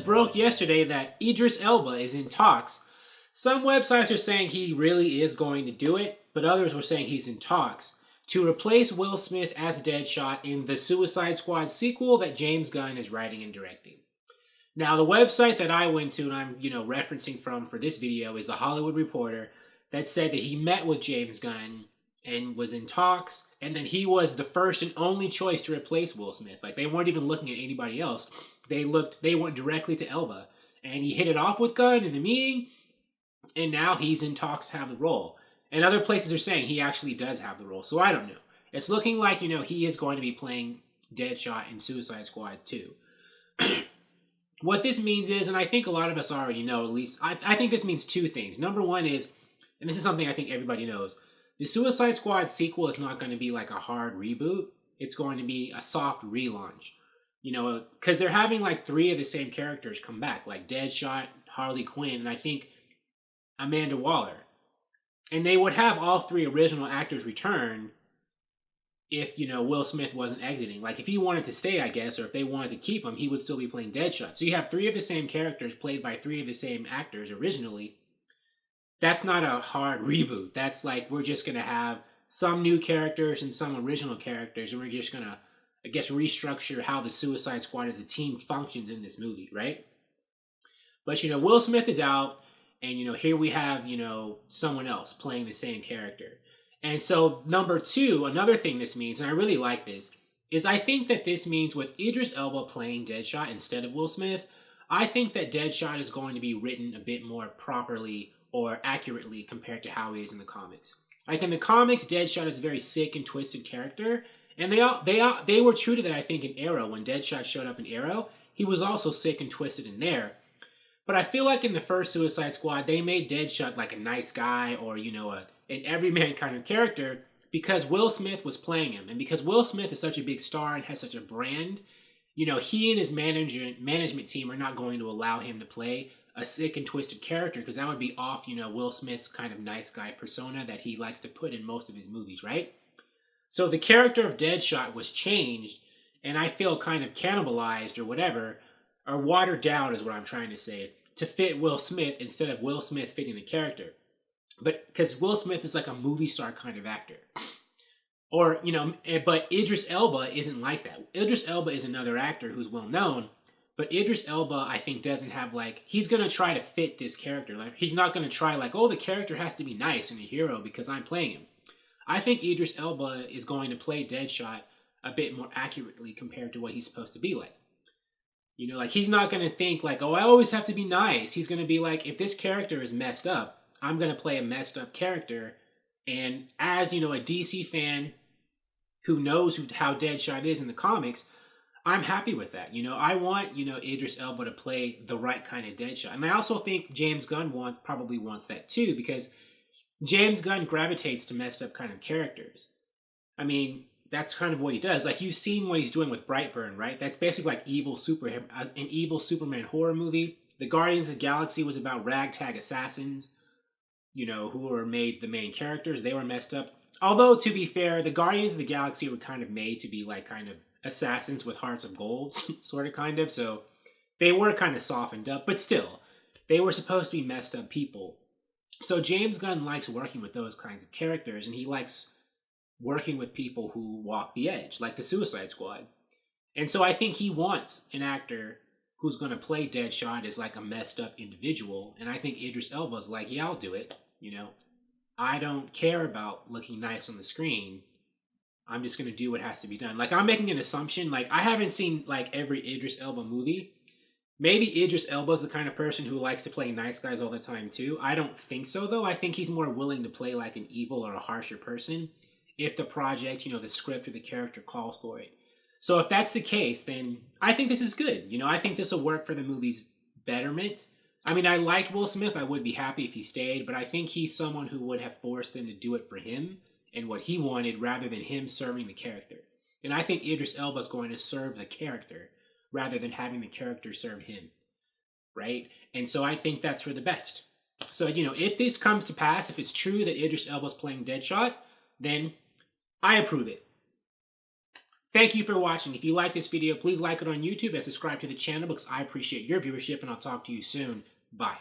broke yesterday that Idris Elba is in talks. Some websites are saying he really is going to do it, but others were saying he's in talks to replace Will Smith as Deadshot in the Suicide Squad sequel that James Gunn is writing and directing. Now, the website that I went to and I'm, referencing from for this video is The Hollywood Reporter that said that he met with James Gunn and was in talks, and then he was the first and only choice to replace Will Smith. Like, they weren't even looking at anybody else. They went directly to Elba, and he hit it off with Gunn in the meeting, and now he's in talks to have the role. And other places are saying he actually does have the role, so I don't know. It's looking like, he is going to be playing Deadshot in Suicide Squad 2. What this means is, and I think a lot of us already know, at least, I think this means two things. Number one is, and this is something I think everybody knows, the Suicide Squad sequel is not going to be like a hard reboot. It's going to be a soft relaunch. Because they're having like 3 of the same characters come back, like Deadshot, Harley Quinn, and I think Amanda Waller. And they would have all 3 original actors return if, Will Smith wasn't exiting. Like, if he wanted to stay, I guess, or if they wanted to keep him, he would still be playing Deadshot. So you have 3 of the same characters played by 3 of the same actors originally. That's not a hard reboot. That's like, we're just going to have some new characters and some original characters, and we're just going to, I guess, restructure how the Suicide Squad as a team functions in this movie, right? But, Will Smith is out, and, here we have, someone else playing the same character. And so, number 2, another thing this means, and I really like this, is I think that this means with Idris Elba playing Deadshot instead of Will Smith, I think that Deadshot is going to be written a bit more properly or accurately compared to how it is in the comics. Like, in the comics, Deadshot is a very sick and twisted character, and they were true to that, I think, in Arrow. When Deadshot showed up in Arrow, he was also sick and twisted in there. But I feel like in the first Suicide Squad, they made Deadshot like a nice guy or, an everyman kind of character because Will Smith was playing him. And because Will Smith is such a big star and has such a brand, he and his management team are not going to allow him to play a sick and twisted character because that would be off, Will Smith's kind of nice guy persona that he likes to put in most of his movies, right? So the character of Deadshot was changed, and I feel kind of cannibalized or whatever, or watered down is what I'm trying to say, to fit Will Smith instead of Will Smith fitting the character. But because Will Smith is like a movie star kind of actor. Or, but Idris Elba isn't like that. Idris Elba is another actor who's well known, but Idris Elba, I think, doesn't have he's going to try to fit this character. Like, he's not going to try the character has to be nice and a hero because I'm playing him. I think Idris Elba is going to play Deadshot a bit more accurately compared to what he's supposed to be like. He's not going to think I always have to be nice. He's going to be like, if this character is messed up, I'm going to play a messed up character. And as, a DC fan who knows how Deadshot is in the comics, I'm happy with that. I want, Idris Elba to play the right kind of Deadshot. And I also think James Gunn probably wants that too, because James Gunn gravitates to messed up kind of characters. I mean, that's kind of what he does. You've seen what he's doing with Brightburn, right? That's basically an evil Superman horror movie. The Guardians of the Galaxy was about ragtag assassins, who were made the main characters. They were messed up. Although, to be fair, the Guardians of the Galaxy were kind of made to be kind of assassins with hearts of gold, sort of, kind of. So they were kind of softened up, but still, they were supposed to be messed up people. So James Gunn likes working with those kinds of characters, and he likes working with people who walk the edge, like the Suicide Squad. And so I think he wants an actor who's going to play Deadshot as a messed up individual, and I think Idris Elba's yeah, I'll do it, I don't care about looking nice on the screen. I'm just going to do what has to be done. I'm making an assumption. I haven't seen, every Idris Elba movie. Maybe Idris Elba's the kind of person who likes to play nice guys all the time, too. I don't think so, though. I think he's more willing to play, an evil or a harsher person if the project, the script or the character calls for it. So if that's the case, then I think this is good. I think this will work for the movie's betterment. I mean, I liked Will Smith. I would be happy if he stayed, but I think he's someone who would have forced them to do it for him and what he wanted rather than him serving the character. And I think Idris Elba is going to serve the character rather than having the character serve him, right? And so I think that's for the best. So, if this comes to pass, if it's true that Idris Elba's playing Deadshot, then I approve it. Thank you for watching. If you like this video, please like it on YouTube and subscribe to the channel because I appreciate your viewership, and I'll talk to you soon. Bye.